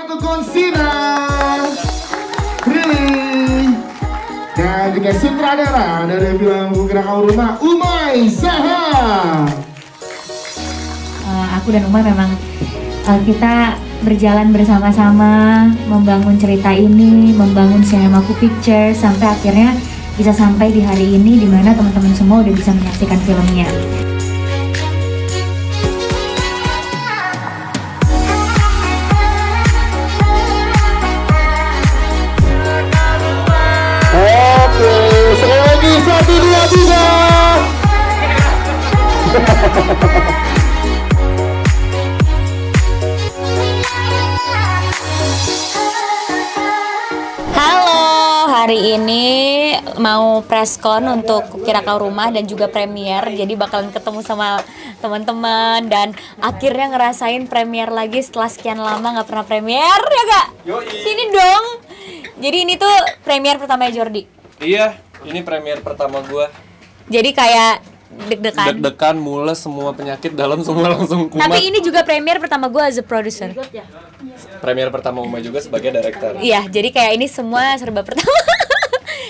Ratu Konsina, Prilly, dan juga sutradara dari film Kukira Kau Rumah, Umay Zaha. Aku dan Umay memang kita berjalan bersama-sama membangun cerita ini, membangun Sinemaku Picture sampai akhirnya bisa sampai di hari ini di mana teman-teman semua udah bisa menyaksikan filmnya. Oke, sekali lagi 1, 2, 3. Hari ini mau preskon untuk Kukira Kau Rumah dan juga premier, jadi bakalan ketemu sama teman-teman dan akhirnya ngerasain premier lagi setelah sekian lama nggak pernah premier ya kak? Sini dong. Jadi ini tuh premier pertama Jordi. Iya, ini premier pertama gua. Jadi kayak deg-degan, mules, semua penyakit dalam semua langsung kumat. Tapi ini juga premier pertama gua as a producer. Premier pertama Umay juga sebagai director. Iya, jadi kayak ini semua serba pertama.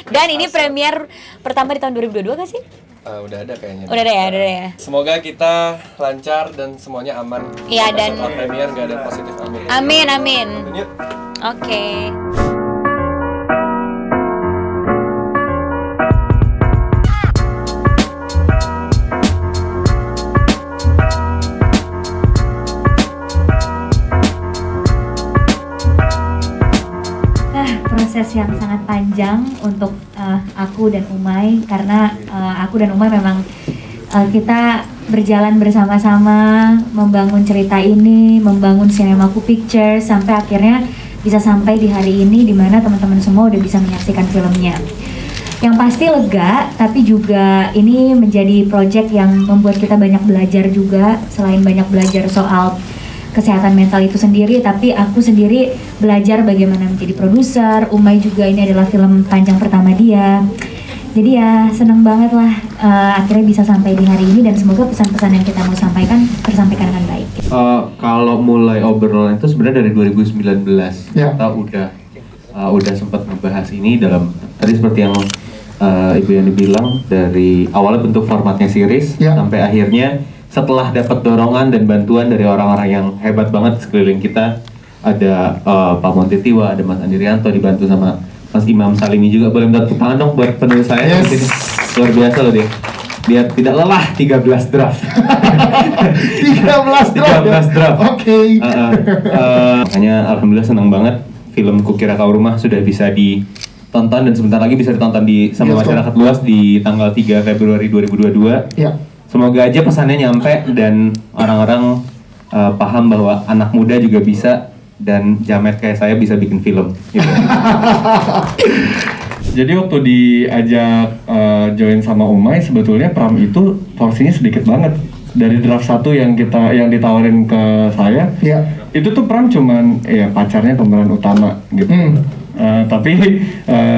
Dan ini premier pertama di tahun 2022 kan sih? Udah ada kayaknya. Udah ada ya. Semoga kita lancar dan semuanya aman. Iya, dan setelah premier gak ada positif, amin. Amin. Oke. Proses yang sangat panjang untuk aku dan Umay karena aku dan Umay memang kita berjalan bersama-sama membangun cerita ini, membangun Sinemaku Picture sampai akhirnya bisa sampai di hari ini di mana teman-teman semua udah bisa menyaksikan filmnya. Yang pasti lega, tapi juga ini menjadi project yang membuat kita banyak belajar juga. Selain banyak belajar soal kesehatan mental itu sendiri, tapi aku sendiri belajar bagaimana menjadi produser. Umay juga ini adalah film panjang pertama dia. Jadi ya seneng banget lah akhirnya bisa sampai di hari ini dan semoga pesan-pesan yang kita mau sampaikan tersampaikan dengan baik. Kalau mulai obrolan itu sebenarnya dari 2019 Ya. kita udah sempat ngebahas ini dalam tadi seperti yang Ibu Yani bilang, dari awalnya bentuk formatnya series Ya. sampai akhirnya setelah dapat dorongan dan bantuan dari orang-orang yang hebat banget sekeliling kita, ada Pak Montitiwa, ada Mas Andirianto, dibantu sama Mas Imam Salimi juga. Boleh minta tepuk tangan dong buat penulis saya. Yes. Di sini. Luar biasa loh dia. Biar tidak lelah 13 draft. 13 draft. 13 draft. Oke. Makanya alhamdulillah senang banget film Kukira Kau Rumah sudah bisa ditonton dan sebentar lagi bisa ditonton sama masyarakat luas di tanggal 3 Februari 2022. Ya. Semoga aja pesannya nyampe dan orang-orang paham bahwa anak muda juga bisa dan jamet kayak saya bisa bikin film. Gitu. Jadi waktu diajak join sama Umay, sebetulnya Pram itu porsinya sedikit banget. Dari draft 1 yang ditawarin ke saya, Ya. itu tuh Pram cuman ya pacarnya pemeran utama gitu. Tapi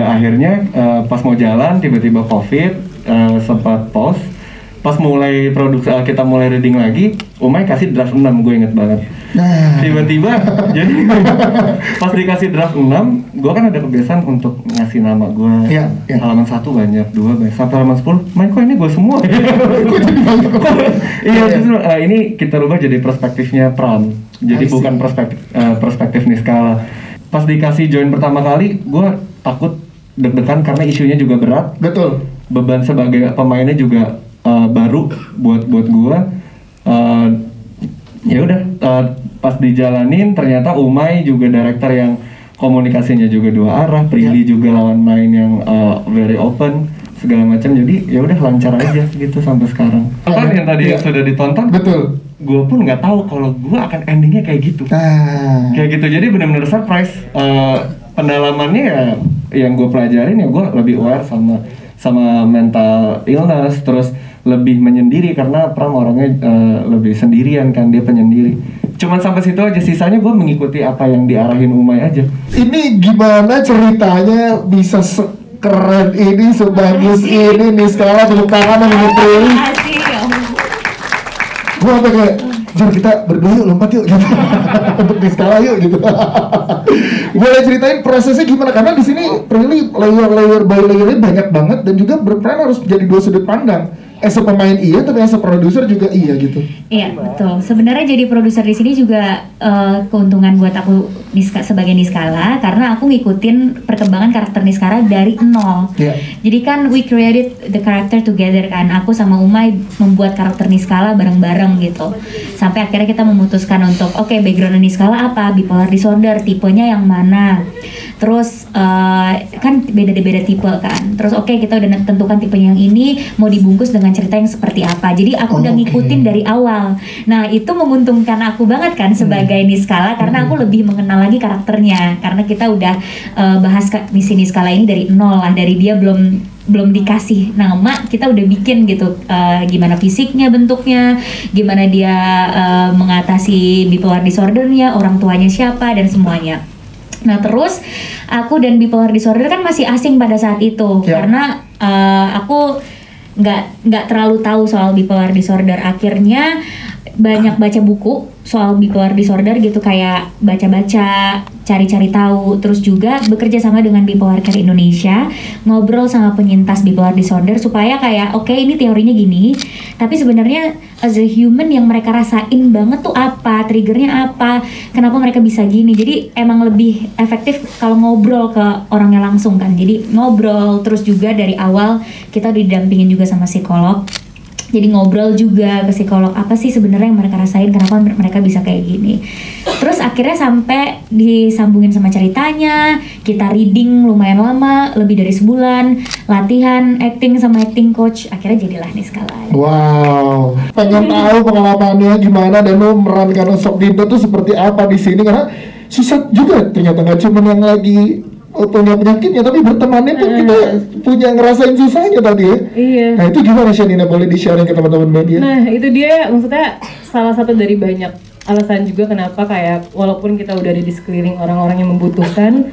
akhirnya pas mau jalan tiba-tiba COVID, sempat pause. Pas mulai kita mulai reading lagi, Umay kasih draft 6, gue inget banget. Tiba-tiba jadi pas dikasih draft 6, gue kan ada kebiasaan untuk ngasih nama gue. Ya. Halaman 1 banyak, 2 banyak, sampai halaman 10, main kok ini gue semua. Iya, justru ini kita rubah jadi perspektifnya Pram. Jadi bukan perspektif Niskala. Pas dikasih join pertama kali, gue takut deg-degan karena isunya juga berat. Betul. Beban sebagai pemainnya juga baru buat gua. Ya udah, pas dijalanin ternyata Umay juga director yang komunikasinya juga dua arah, Prilly juga lawan main yang very open segala macam, jadi ya udah lancar aja gitu sampai sekarang. Apa yang tadi sudah ditonton? Betul. Gua pun nggak tahu kalau gua akan endingnya kayak gitu. Kayak gitu, jadi benar-benar surprise. Pendalamannya ya yang gue pelajarin ya gue lebih aware sama mental illness, terus lebih menyendiri karena Pram orangnya lebih sendirian kan, dia penyendiri. Cuman sampai situ aja, sisanya gue mengikuti apa yang diarahin Umay aja. Ini gimana ceritanya bisa sekeren ini, sebagus ini nih, sekarang tepuk tangan sama Prilly. Gue sampai kayak Jar kita berdua yuk lompat yuk gitu. Untuk Niskala yuk gitu. Boleh ceritain prosesnya gimana? Karena di sini Prilly layer by layernya banyak banget dan juga berperan harus jadi dua sudut pandang. As a pemain iya, tapi as a produser juga iya gitu. Iya betul. Sebenarnya jadi produser di sini juga keuntungan buat aku sebagai Niskala karena aku ngikutin perkembangan karakter Niskala dari nol. Yeah. Jadi kan we created the character together kan. Aku sama Umay membuat karakter Niskala bareng-bareng gitu. Sampai akhirnya kita memutuskan untuk oke, background Niskala apa? Bipolar disorder, tipenya yang mana? Terus kan beda-beda tipe kan. Terus oke, kita udah tentukan tipenya yang ini mau dibungkus dengan cerita yang seperti apa. Jadi aku udah ngikutin dari awal. Nah itu menguntungkan aku banget kan sebagai Niskala karena aku lebih mengenal lagi karakternya. Karena kita udah bahas misi Niskala ini dari nol lah, dari dia belum dikasih nama, kita udah bikin gitu gimana fisiknya, bentuknya, gimana dia mengatasi bipolar disordernya, orang tuanya siapa dan semuanya. Nah terus aku dan bipolar disorder kan masih asing pada saat itu karena aku nggak terlalu tahu soal bipolar disorder. Akhirnya banyak baca buku soal bipolar disorder gitu, kayak baca-baca, cari-cari tahu, terus juga bekerja sama dengan Bipolar Care Indonesia, ngobrol sama penyintas bipolar disorder supaya kayak oke, ini teorinya gini, tapi sebenarnya as a human yang mereka rasain banget tuh apa, triggernya apa, kenapa mereka bisa gini. Jadi emang lebih efektif kalau ngobrol ke orangnya langsung kan. Jadi ngobrol, terus juga dari awal kita didampingin juga sama psikolog. Jadi ngobrol juga ke psikolog, apa sih sebenarnya yang mereka rasain, kenapa mereka bisa kayak gini. Terus akhirnya sampai disambungin sama ceritanya, kita reading lumayan lama, lebih dari sebulan, latihan acting sama acting coach, akhirnya jadilah Niskala. Wow, pengen tahu pengalamannya gimana dan lo memerankan Sok Dinda tuh seperti apa di sini, karena susah juga ternyata, nggak cuma yang lagi punya penyakitnya, tapi bertemannya pun kita punya ngerasain susahnya tadi ya. Iya. Nah itu gimana Shanina, boleh di-sharing ke teman-teman media? Nah itu dia, maksudnya salah satu dari banyak alasan juga kenapa kayak walaupun kita udah ada di sekeliling orang-orang yang membutuhkan,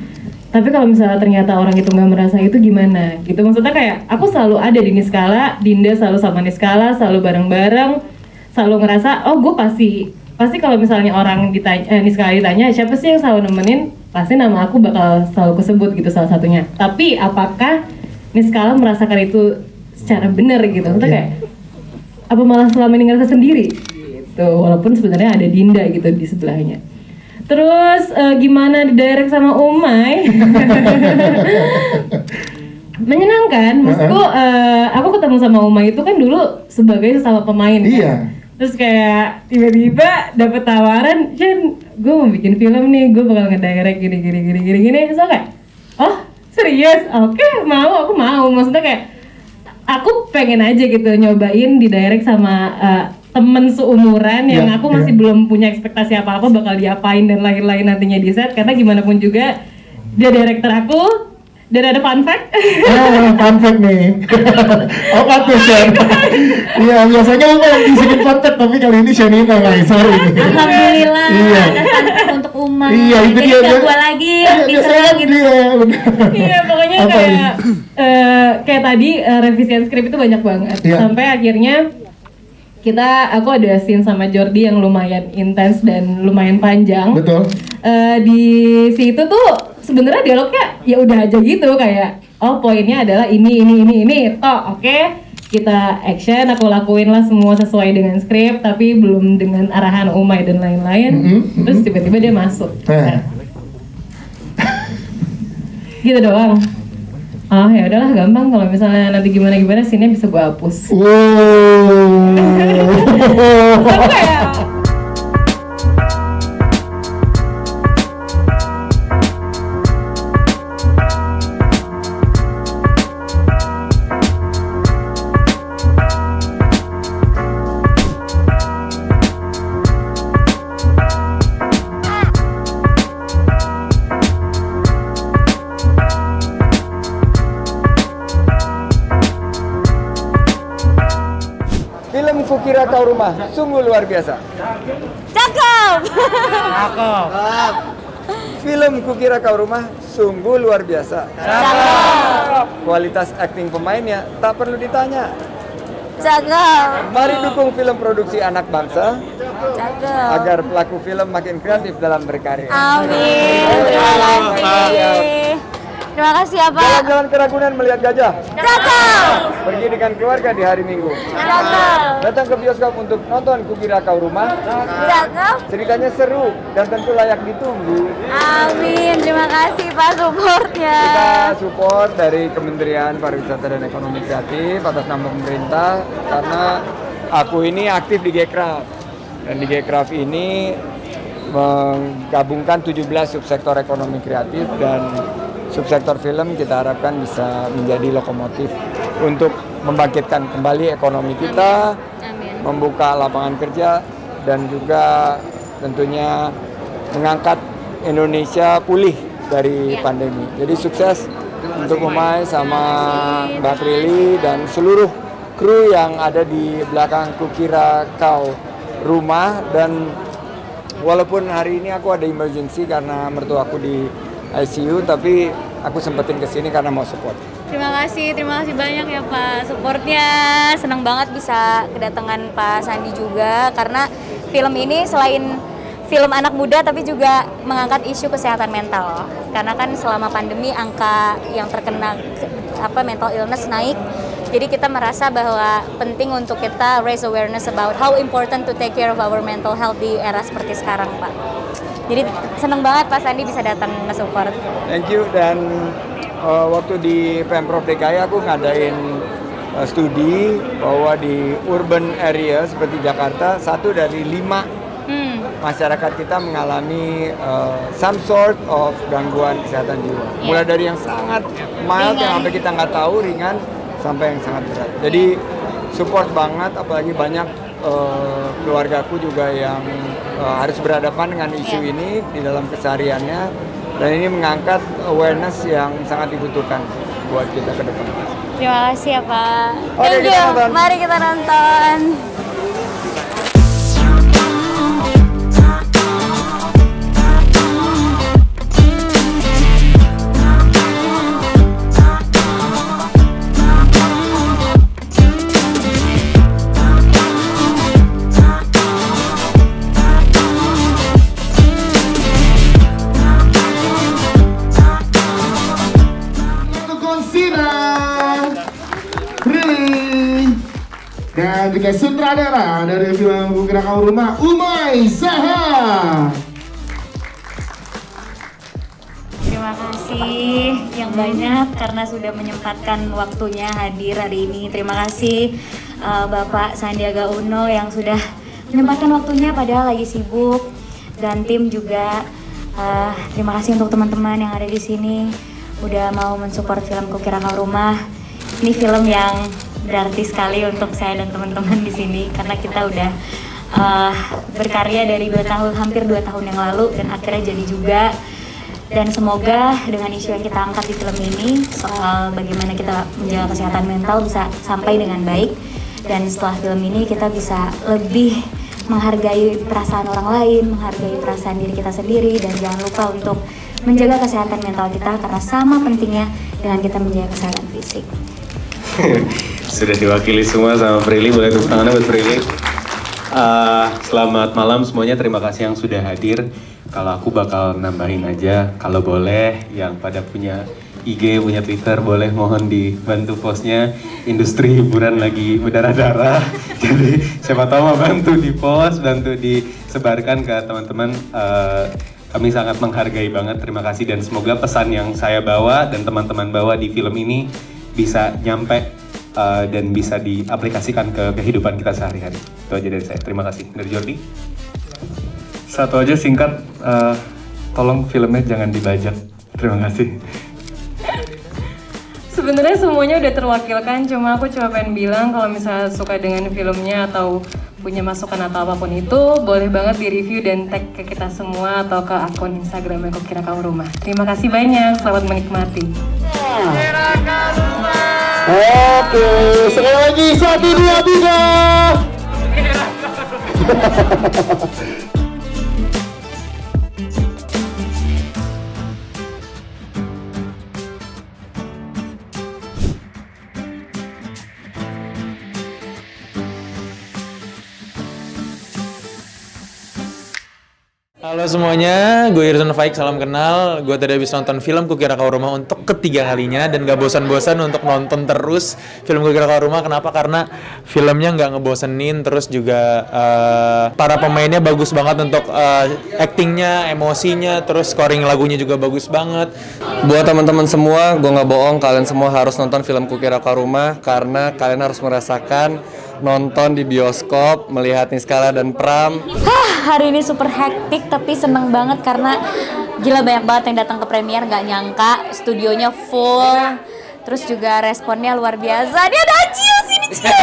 tapi kalau misalnya ternyata orang itu nggak merasa itu gimana gitu. Maksudnya kayak aku selalu ada di Niskala, Dinda selalu sama Niskala, selalu bareng-bareng, selalu ngerasa oh gue pasti kalau misalnya orang ditanya, Niskala ditanya siapa sih yang selalu nemenin, pasti nama aku bakal selalu kesebut gitu salah satunya. Tapi apakah Niskala merasakan itu secara benar gitu? Maksudnya kayak apa malah selama ini ngerasa sendiri gitu, walaupun sebenarnya ada Dinda gitu di sebelahnya. Terus gimana di direct sama Umay? Menyenangkan, maksudku aku ketemu sama Umay itu kan dulu sebagai sesama pemain kan? Iya. Terus kayak tiba-tiba dapet tawaran, Jen, gue mau bikin film nih, gue bakal ngedirect gini. So kayak, oh serius? Oke, aku mau. Maksudnya kayak, aku pengen aja gitu nyobain di direct sama temen seumuran yang aku masih belum punya ekspektasi apa-apa bakal diapain dan lain-lain nantinya di set. Karena gimana pun juga, dia director aku. Dan ada fun fact. Fun fact nih. Apa tuh Shen? Iya, biasanya aku yang disini fun fact, tapi kali ini Shanina lah, sorry. Alhamdulillah, Iya. ada fun fact untuk Umay. Iya, itu jadi dia. gua lagi bisa gitu. Iya, pokoknya kayak tadi revisian skrip itu banyak banget. Iya. Sampai akhirnya aku ada scene sama Jordi yang lumayan intens dan lumayan panjang. Betul. Di situ tuh sebenarnya dialognya ya udah aja gitu, kayak oh poinnya adalah ini toh oke, kita action, aku lakuin lah semua sesuai dengan skrip tapi belum dengan arahan Umay dan lain-lain. Terus tiba-tiba dia masuk. Gitu doang. Ah ya udahlah, gampang, kalau misalnya nanti gimana scene-nya bisa gue hapus. Tapi kayak Film Kukira Kau Rumah sungguh luar biasa. Cakep. Film Kukira Kau Rumah sungguh luar biasa. Kualitas akting pemainnya tak perlu ditanya. Cakep. Mari dukung film produksi anak bangsa Cakep. agar pelaku film makin kreatif dalam berkarya. Amin. Terima kasih. Terima kasih ya Pak. Jalan-jalan ke Ragunan melihat gajah. Cakep. Pergi dengan keluarga di hari Minggu. Cakep. Datang ke bioskop untuk nonton Kukira Kau Rumah. Cakep. Ceritanya seru dan tentu layak ditunggu. Amin. Terima kasih Pak supportnya. Kita support dari Kementerian Pariwisata dan Ekonomi Kreatif atas nama pemerintah karena aku ini aktif di Gcraft dan di Gcraft ini menggabungkan 17 subsektor ekonomi kreatif dan subsektor film kita harapkan bisa menjadi lokomotif untuk membangkitkan kembali ekonomi kita, membuka lapangan kerja dan juga tentunya mengangkat Indonesia pulih dari pandemi. Jadi sukses untuk Umay sama Mbak Prilly dan seluruh kru yang ada di belakang Kukira Kau Rumah. Dan walaupun hari ini aku ada emergency karena mertua aku di ICU, tapi aku sempetin kesini karena mau support. Terima kasih banyak ya Pak supportnya. Senang banget bisa kedatangan Pak Sandi juga karena film ini selain film anak muda tapi juga mengangkat isu kesehatan mental. Karena kan selama pandemi angka yang terkena mental illness naik. Jadi kita merasa bahwa penting untuk kita raise awareness about how important to take care of our mental health di era seperti sekarang Pak. Jadi seneng banget Pak Sandi bisa datang nge-support. Thank you. Dan waktu di Pemprov DKI aku ngadain studi bahwa di urban area seperti Jakarta 1 dari 5 masyarakat kita mengalami some sort of gangguan kesehatan jiwa. Mulai dari yang sangat mild yang sampai kita nggak tahu, ringan sampai yang sangat berat. Jadi support banget, apalagi banyak keluargaku juga yang harus berhadapan dengan isu ini di dalam kesehariannya, dan ini mengangkat awareness yang sangat dibutuhkan buat kita ke depan. Terima kasih ya Pak. Oke, Thank you. Mari kita nonton. Dan juga sutradara dari film Kukira Kau Rumah, Umay Zaha. Terima kasih yang banyak karena sudah menyempatkan waktunya hadir hari ini. Terima kasih Bapak Sandiaga Uno yang sudah menyempatkan waktunya padahal lagi sibuk, dan tim juga. Terima kasih untuk teman-teman yang ada di sini udah mau mensupport film Kukira Kau Rumah. Ini film yang berarti sekali untuk saya dan teman-teman di sini karena kita udah berkarya dari hampir 2 tahun yang lalu dan akhirnya jadi juga. Dan semoga dengan isu yang kita angkat di film ini soal bagaimana kita menjaga kesehatan mental bisa sampai dengan baik, dan setelah film ini kita bisa lebih menghargai perasaan orang lain, menghargai perasaan diri kita sendiri, dan jangan lupa untuk menjaga kesehatan mental kita karena sama pentingnya dengan kita menjaga kesehatan fisik. Sudah diwakili semua sama Prilly, boleh tepuk tangannya buat Prilly. Selamat malam semuanya, terima kasih yang sudah hadir. Kalau aku bakal nambahin aja, kalau boleh yang pada punya IG, punya Twitter, boleh mohon dibantu postnya. Industri hiburan lagi berdarah-darah, jadi siapa tahu mau bantu di post, bantu disebarkan ke teman-teman. Kami sangat menghargai banget, terima kasih, dan semoga pesan yang saya bawa dan teman-teman bawa di film ini bisa nyampe dan bisa diaplikasikan ke kehidupan kita sehari-hari. Itu aja dari saya. Terima kasih. Dari Jordi. Satu aja singkat, tolong filmnya jangan dibajak. Terima kasih. Sebenarnya semuanya udah terwakilkan, cuma aku pengen bilang kalau misalnya suka dengan filmnya atau punya masukan atau apapun itu, boleh banget di-review dan tag ke kita semua atau ke akun Instagramnya Kukira Kau Rumah. Terima kasih banyak, selamat menikmati. Oke, sekali lagi 1, 2, 3. Halo semuanya, gue Irzan Faik, salam kenal. Gue tadi habis nonton film Kukira Kau Rumah untuk ketiga kalinya dan gak bosan-bosan untuk nonton terus film Kukira Kau Rumah. Kenapa? Karena filmnya gak ngebosenin, terus juga para pemainnya bagus banget untuk actingnya, emosinya, terus scoring lagunya juga bagus banget. Buat teman-teman semua, gue nggak bohong, kalian semua harus nonton film Kukira Kau Rumah karena kalian harus merasakan nonton di bioskop, melihat Niskala dan Pram. Hari ini super hektik tapi seneng banget karena gila banyak banget yang datang ke premier, gak nyangka studionya full. Terus juga responnya luar biasa. Dia ada Acil sini, Cil.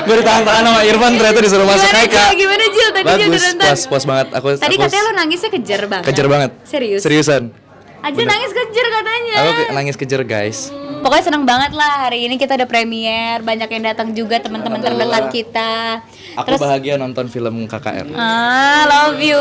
Gue ditahan-tahan sama Irfan, ternyata disuruh masuk Haika. Gimana Cil? Tadi dia udah nonton. Puas banget. Tadi katanya lo nangisnya kejer banget. Kejer banget. Serius? Seriusan. Acil nangis kejer katanya. Aku nangis kejer guys. Pokoknya seneng banget lah, hari ini kita ada premier, banyak yang datang juga teman-teman terdekat kita. Aku bahagia nonton film KKR. Love you.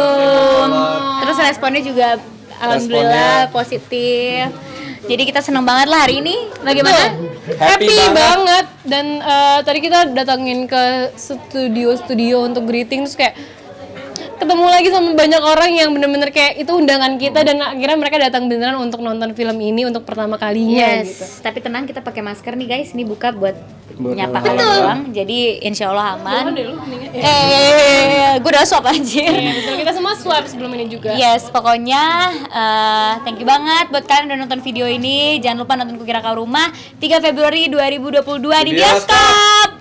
Terus responnya juga alhamdulillah positif. Jadi kita seneng banget lah hari ini. Bagaimana? Happy banget. Dan tadi kita datangin ke studio untuk greeting, terus kayak ketemu lagi sama banyak orang yang bener-bener kayak itu undangan kita, dan akhirnya mereka datang beneran untuk nonton film ini untuk pertama kalinya gitu. Tapi tenang, kita pakai masker nih guys. Ini buka buat nyapa kalian doang. Jadi insya Allah aman. Gue udah swab anjir. Betul, kita semua swab sebelum ini juga. Yes, pokoknya thank you banget buat kalian udah nonton video ini. Jangan lupa nonton Kukira Kau Rumah 3 Februari 2022 di bioskop.